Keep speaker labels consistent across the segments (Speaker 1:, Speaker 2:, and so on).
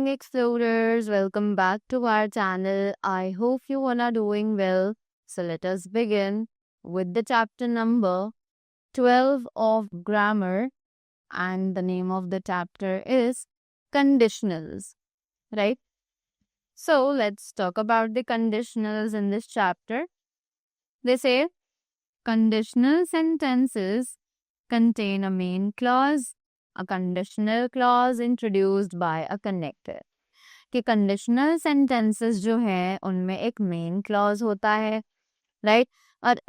Speaker 1: explorers, welcome back to our channel. I hope you all are doing well. So let us begin with the chapter number 12 of grammar, and the name of the chapter is conditionals, right? So let's talk about the conditionals in this chapter. They say conditional sentences contain a main clause, a conditional clause introduced by a connector. कि conditional sentences जो है उनमें एक main clause होता है, right? और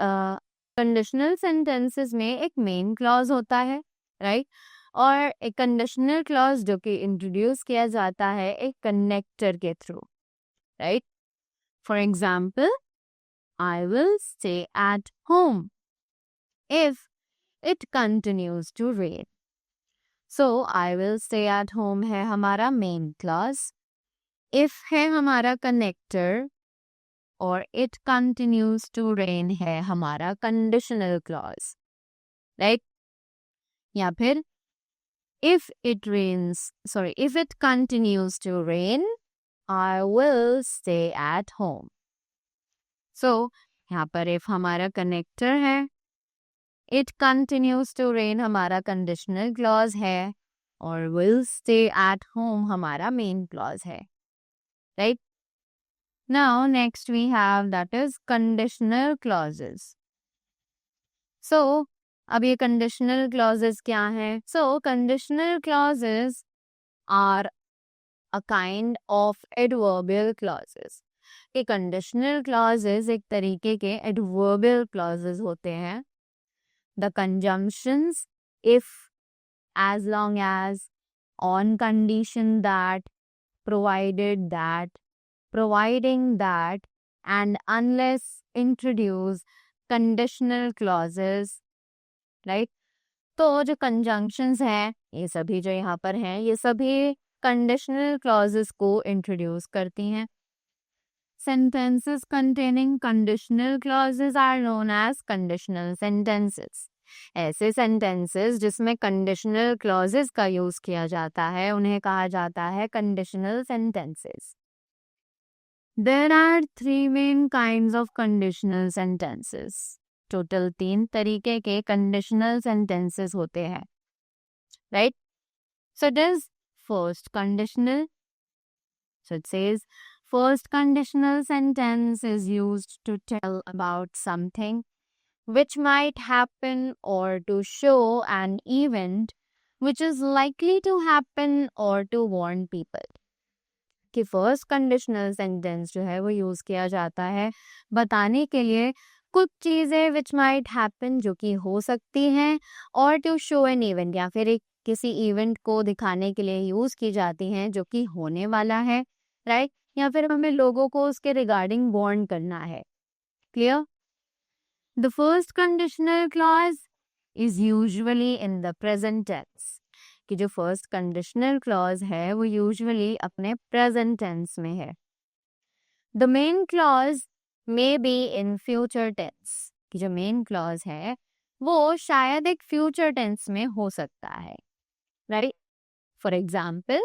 Speaker 1: conditional sentences में एक मेन क्लॉज होता है, राइट? और एक कंडीशनल क्लॉज जो कि इंट्रोड्यूस किया जाता है एक कनेक्टर के through, right? For example, I will stay at home if it continues to rain. So I will stay at home है हमारा मेन क्लॉज, इफ है हमारा कनेक्टर, और इट कंटिन्यूज टू रेन है हमारा कंडीशनल क्लॉज, राइट? या फिर if it continues to rain I will stay at home. So यहाँ पर इफ हमारा कनेक्टर है, इट कंटिन्यूज टू रेन हमारा कंडीशनल क्लॉज है, और विल स्टे एट होम हमारा मेन क्लॉज है, right? Now, next we have that is conditional clauses. So, अब ये conditional clauses क्या हैं? So, conditional clauses are a kind of adverbial clauses. ये conditional clauses एक तरीके के adverbial clauses होते हैं. The conjunctions if, as long as, on condition that, provided that, providing that, and unless introduce conditional clauses, right? तो जो conjunctions हैं ये सभी जो यहाँ पर हैं ये सभी conditional clauses को introduce करती हैं. Sentences containing conditional clauses are known as conditional sentences. ऐसे sentences जिसमें conditional clauses का यूज किया जाता है उन्हें कहा जाता है conditional sentences. There are three main kinds of conditional sentences. Total 3 तरीके के conditional sentences होते हैं, right? So it is first conditional. So it says first conditional sentence is used to tell about something which might happen or to show an event which is likely to happen or to warn people. कि first conditional sentence जो है वो use किया जाता है बताने के लिए कुछ चीजें विच माइट हैपन जो कि हो सकती हैं, और टू शो एन इवेंट या फिर एक किसी इवेंट को दिखाने के लिए यूज की जाती हैं जो कि होने वाला है, राइट? या फिर हमें लोगों को उसके रिगार्डिंग वार्न करना है. Clear? The first conditional clause is usually in the present tense. कि जो फर्स्ट कंडीशनल क्लॉज है वो यूजुअली अपने प्रेजेंट टेंस में है. The main clause may be in future tense. कि जो मेन क्लॉज है वो शायद एक फ्यूचर टेंस में हो सकता है, right? For example,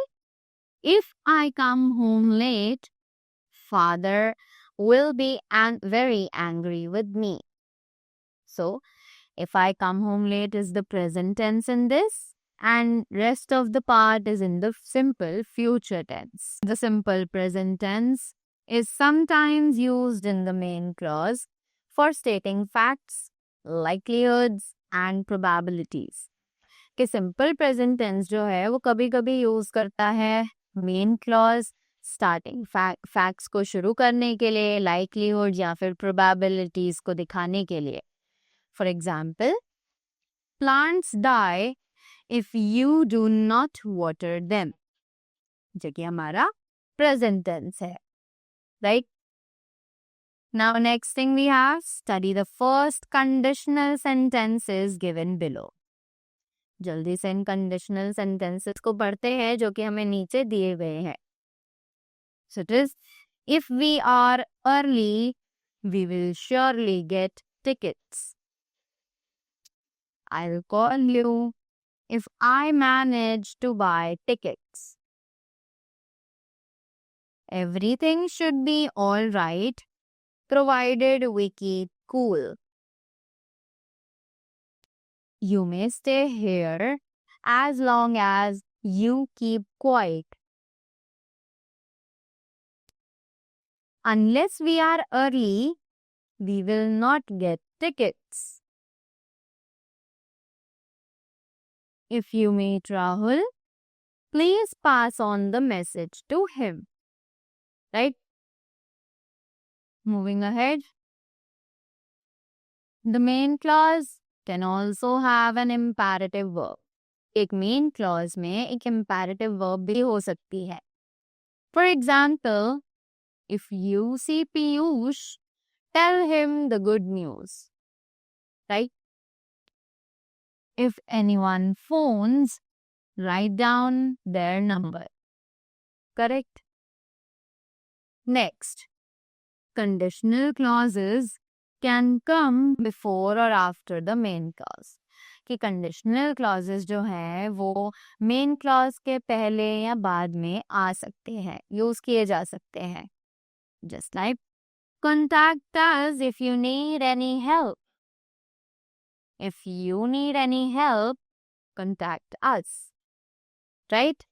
Speaker 1: if I come home late father will be very angry with me. So if I come home late is the present tense in this, and rest of the part is in the simple future tense. The simple present tense is sometimes used in the main clause for stating facts, likelihoods and probabilities. कि simple present tense जो है वो कभी कभी use करता है main clause starting facts को शुरू करने के लिए, likelihood या फिर probabilities को दिखाने के लिए. For example, plants die if you do not water them. जो कि हमारा present tense है, right? Now next thing we have, study the first conditional sentences given below. जल्दी से इन conditional sentences को पढ़ते हैं जो कि हमें नीचे दिए गए हैं. So it is, if we are early, we will surely get tickets. I'll call you if I manage to buy tickets. Everything should be all right, provided we keep cool. You may stay here as long as you keep quiet. Unless we are early, we will not get tickets. If you meet Rahul, please pass on the message to him. Right? Moving ahead. The main clause can also have an imperative verb. एक main clause में एक imperative verb भी हो सकती है. For example, if you see Piyush, tell him the good news. Right? If anyone phones, write down their number. Correct? Next, conditional clauses can come before or after the main clause. कि conditional clauses जो हैं वो main clause के पहले या बाद में आ सकते हैं, यूज किए जा सकते हैं. Just like contact us if you need any help. If you need any help, contact us. Right?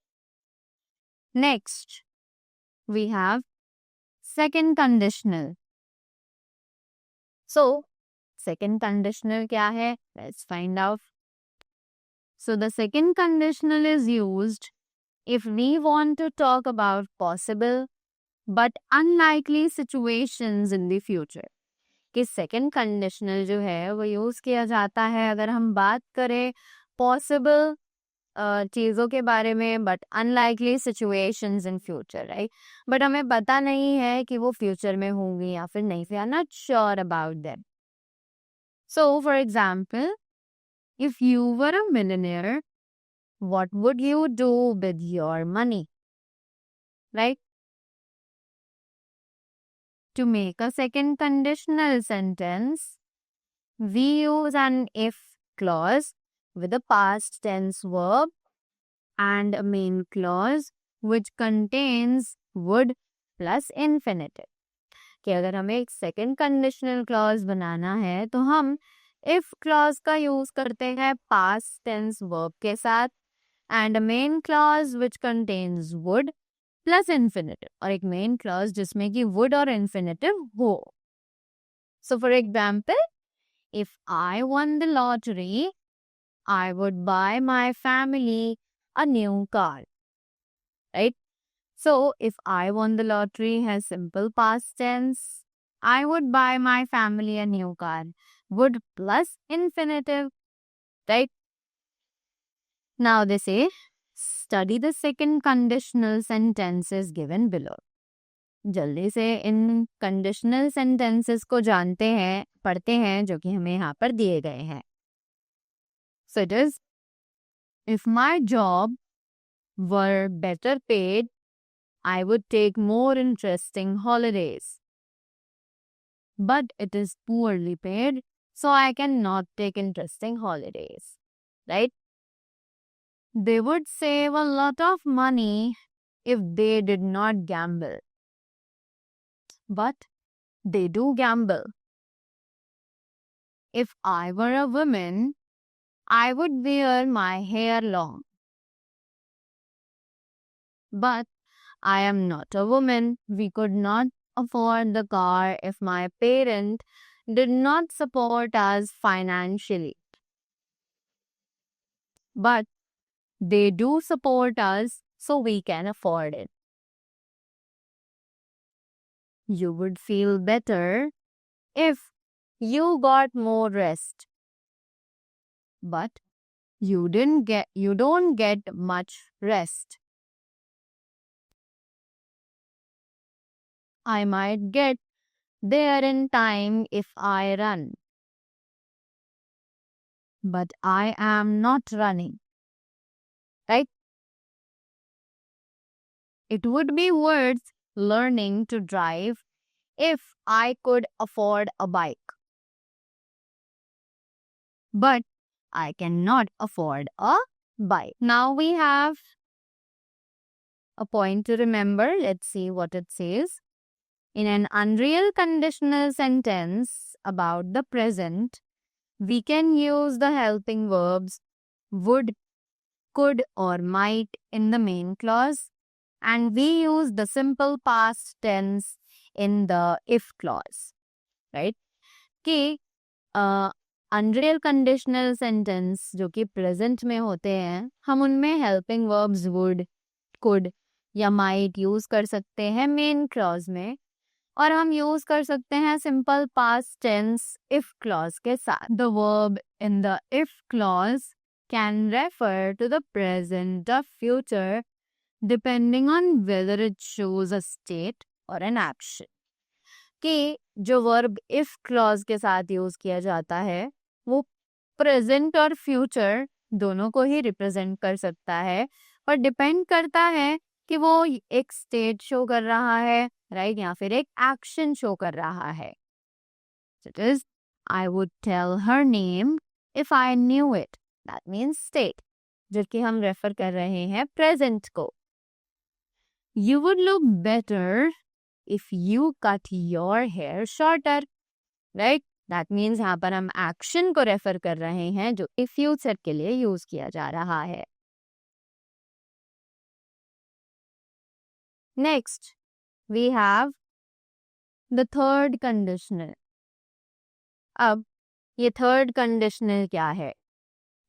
Speaker 1: Next, we have second conditional. So, second conditional क्या है? Let's find out. So, the second conditional is used if we want to talk about possible but unlikely situations in the future. कि second conditional जो है वो use किया जाता है अगर हम बात करें possible चीज़ों के बारे में but unlikely situations in future, right. But हमें पता नहीं है कि वो फ्यूचर में होंगी या फिर नहीं. We are not sure about that. So for example, if you were a millionaire, what would you do with your money? Right? To make a second conditional sentence, we use an if clause with a past tense verb and a main clause which contains would plus infinitive. कि अगर हमें एक second conditional clause बनाना है तो हम if clause का use करते हैं past tense verb के साथ and a main clause which contains would plus infinitive, और एक main clause जिसमें कि would और infinitive हो. So for example, if I won the lottery, I would buy my family a new car. Right? So if I won the lottery has simple past tense, I would buy my family a new car. Would plus infinitive. Right? Now they say, study the second conditional sentences given below. जल्दी से इन conditional sentences को जानते हैं, पढ़ते हैं जो कि हमें यहाँ पर दिए गए हैं. So it is, if my job were better paid, I would take more interesting holidays. But it is poorly paid, so I cannot take interesting holidays. Right? They would save a lot of money if they did not gamble. But they do gamble. If I were a woman, I would wear my hair long. But I am not a woman. We could not afford the car if my parent did not support us financially. But they do support us, so we can afford it. You would feel better if you got more rest. But you don't get much rest. I might get there in time if I run. But I am not running. Right? It would be worth learning to drive if I could afford a bike. But I cannot afford a bike. Now we have a point to remember. Let's see what it says. In an unreal conditional sentence about the present, we can use the helping verbs would, could, or might in the main clause, and we use the simple past tense in the if clause, right? कि unreal conditional sentence जो कि present में होते हैं, हम उनमें helping verbs would, could या might use कर सकते हैं मेन क्लॉज में, और हम यूज कर सकते हैं simple past tense if clause के साथ. The verb in the if clause can refer to the present or future depending on whether it shows a state और एन एक्शन. कि जो वर्ब इफ क्लॉज के साथ यूज किया जाता है वो प्रेजेंट और फ्यूचर दोनों को ही रिप्रेजेंट कर सकता है, पर डिपेंड करता है कि वो एक स्टेट शो कर रहा है, राइट, या फिर एक एक्शन शो कर रहा है. It is I would tell her name if I knew it. That means state, जबकि हम रेफर कर रहे हैं प्रेजेंट को. You would look better if you cut your hair shorter, right? That means यहाँ पर हम action को रेफर कर रहे हैं जो फ्यूचर के लिए यूज किया जा रहा है. Next, we have the third conditional. अब ये third conditional क्या है?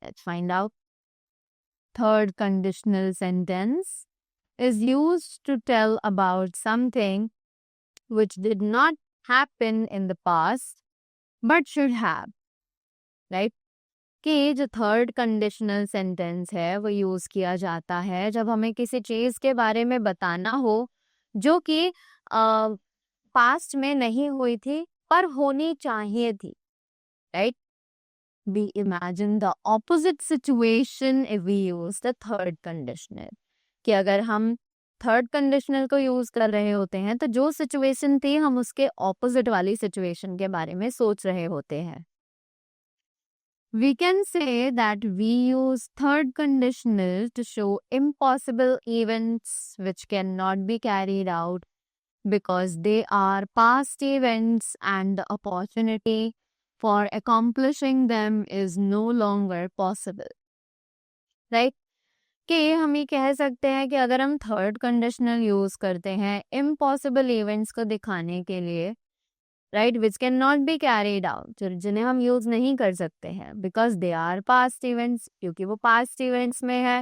Speaker 1: Let's find out. Third conditional sentence is used to tell about something which did not happen in the past but should have, right? कि जो third conditional sentence है वो use किया जाता है जब हमें किसी चीज के बारे में बताना हो जो कि पास्ट में नहीं हुई थी पर होनी चाहिए थी, right? We imagine the opposite situation if we use the third conditional. कि अगर हम थर्ड कंडीशनल को यूज कर रहे होते हैं तो जो सिचुएशन थी हम उसके ऑपोजिट वाली सिचुएशन के बारे में सोच रहे होते हैं. We can say that we use third conditional to show impossible events which cannot be carried out because they are past events and the opportunity for accomplishing them is no longer possible, right? कि हम ये कह सकते हैं कि अगर हम third conditional use करते हैं इम्पॉसिबल इवेंट्स को दिखाने के लिए, right, which can not be carried out, जिन्हें हम यूज नहीं कर सकते हैं because they are past events, क्योंकि वो पास्ट इवेंट्स में है,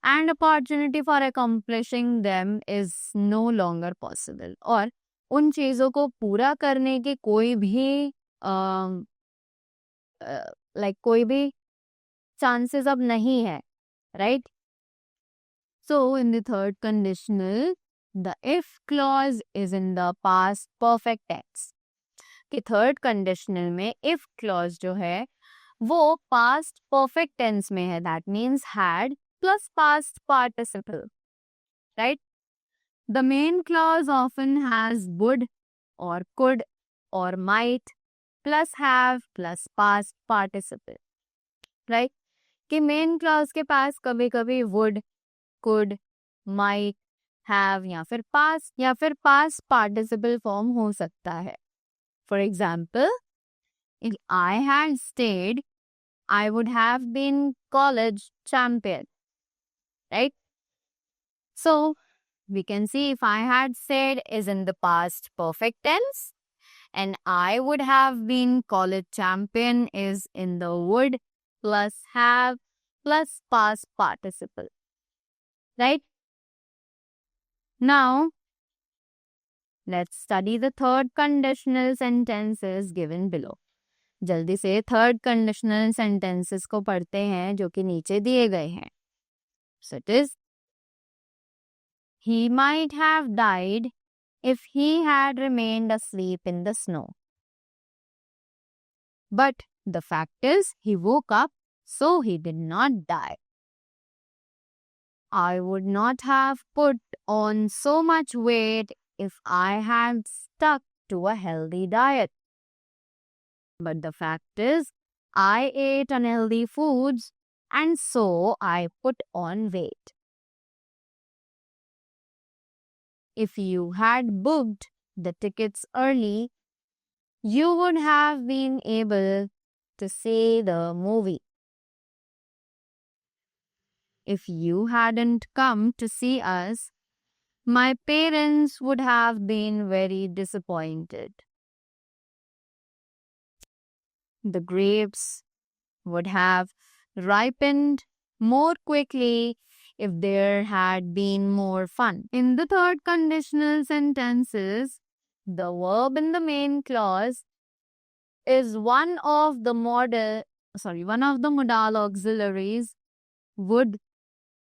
Speaker 1: and opportunity for accomplishing them is no longer possible, और उन चीजों को पूरा करने की कोई भी कोई भी चांसेस अब नहीं है, right? So in the third conditional, the if clause is in the past perfect tense. कि third conditional में if clause जो है वो past perfect tense में है. That means had plus past participle, right? The main clause often has would or could or might plus have plus past participle, right? कि main clause के पास कभी कभी वुड, कुड, माइट, हैव या फिर past participle form हो सकता है. For example, if I had stayed I would have been college champion, right? So we can see if I had said is in the past perfect tense and I would have been college champion is in the would plus have plus past participle, right? Now, let's study the third conditional sentences given below. जल्दी से third conditional sentences को पढ़ते हैं जो कि नीचे दिए गए हैं. So it is, he might have died if he had remained asleep in the snow. But the fact is, he woke up, so he did not die. I would not have put on so much weight if I had stuck to a healthy diet. But the fact is, I ate unhealthy foods and so I put on weight. if you had booked the tickets early, you would have been able to see the movie. If you hadn't come to see us, my parents would have been very disappointed. The grapes would have ripened more quickly if there had been more fun. In the third conditional sentences, the verb in the main clause is one of the modal auxiliaries would,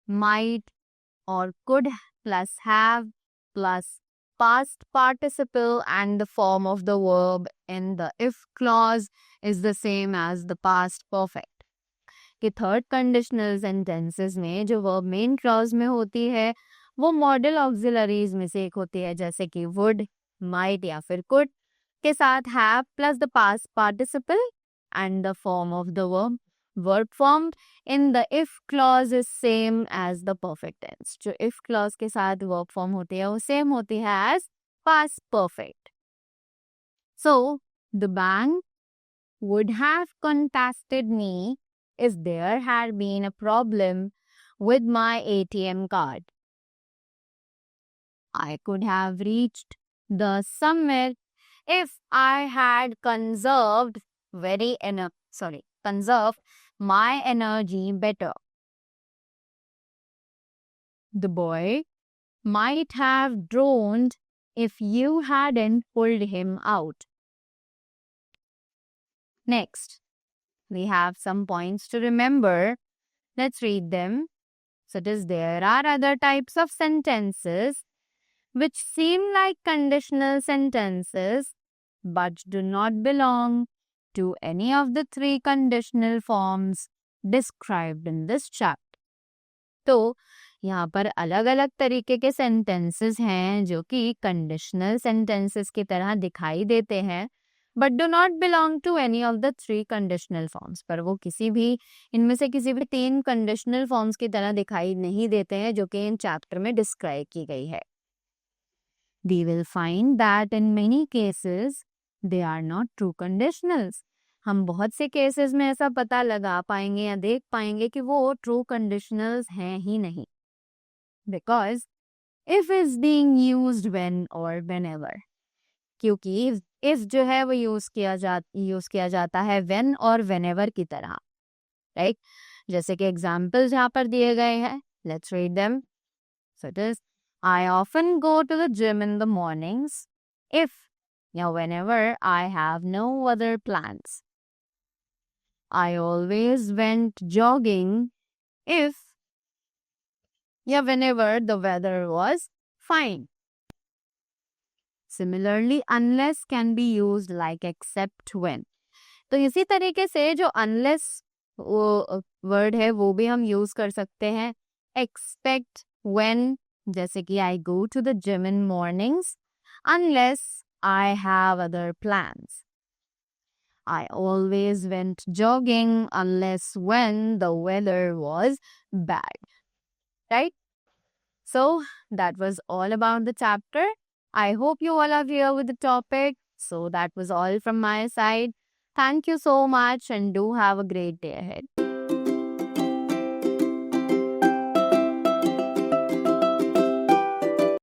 Speaker 1: might, or could plus have plus past participle, and the form of the verb in the if clause is the same as the past perfect. कि third conditional sentences में जो verb main clause में होती है वो model auxiliaries में से एक होती है, जैसे कि वुड, माइट या फिर कुड के साथ have plus the past participle and the form of the verb. Verb form in the if clause is same as the perfect tense. जो इफ क्लॉज के साथ वर्ब फॉर्म होती है वो सेम होती है as past perfect. So the bank would have contacted me if there had been a problem with my ATM card. I could have reached the summit if I had conserved my energy better. The boy might have drowned if you hadn't pulled him out. Next, we have some points to remember. Let's read them. So it is, there are other types of sentences which seem like conditional sentences but do not belong to any of the three conditional forms described in this chapter. तो यहाँ पर अलग अलग तरीके के sentences हैं जो कि conditional sentences की तरह दिखाई देते हैं but do not belong to any of the three conditional forms. पर वो किसी भी इनमें से किसी भी तीन conditional forms की तरह दिखाई नहीं देते हैं जो कि इन चैप्टर में डिस्क्राइब की गई है. We will find that in many cases they are not true conditionals. हम बहुत से केसेस में ऐसा पता लगा पाएंगे या देख पाएंगे कि वो ट्रू कंडीशनल्स हैं ही नहीं. Because if is being used when or whenever. क्योंकि if जो है वो यूज किया जाता है when और whenever की तरह, राइट? जैसे कि एग्जाम्पल्स यहाँ पर दिए गए हैं. Let's read them. So it is, I often go to the gym in the mornings if whenever I have no other plans. I always went jogging if whenever the weather was fine. Similarly, unless can be used like except when. तो इसी तरीके से जो unless word है वो भी हम use कर सकते हैं. Expect when, जैसे कि I go to the gym in mornings unless I have other plans. I always went jogging unless when the weather was bad. Right? So that was all about the chapter. I hope you all are here with the topic. So that was all from my side. Thank you so much and do have a great day ahead.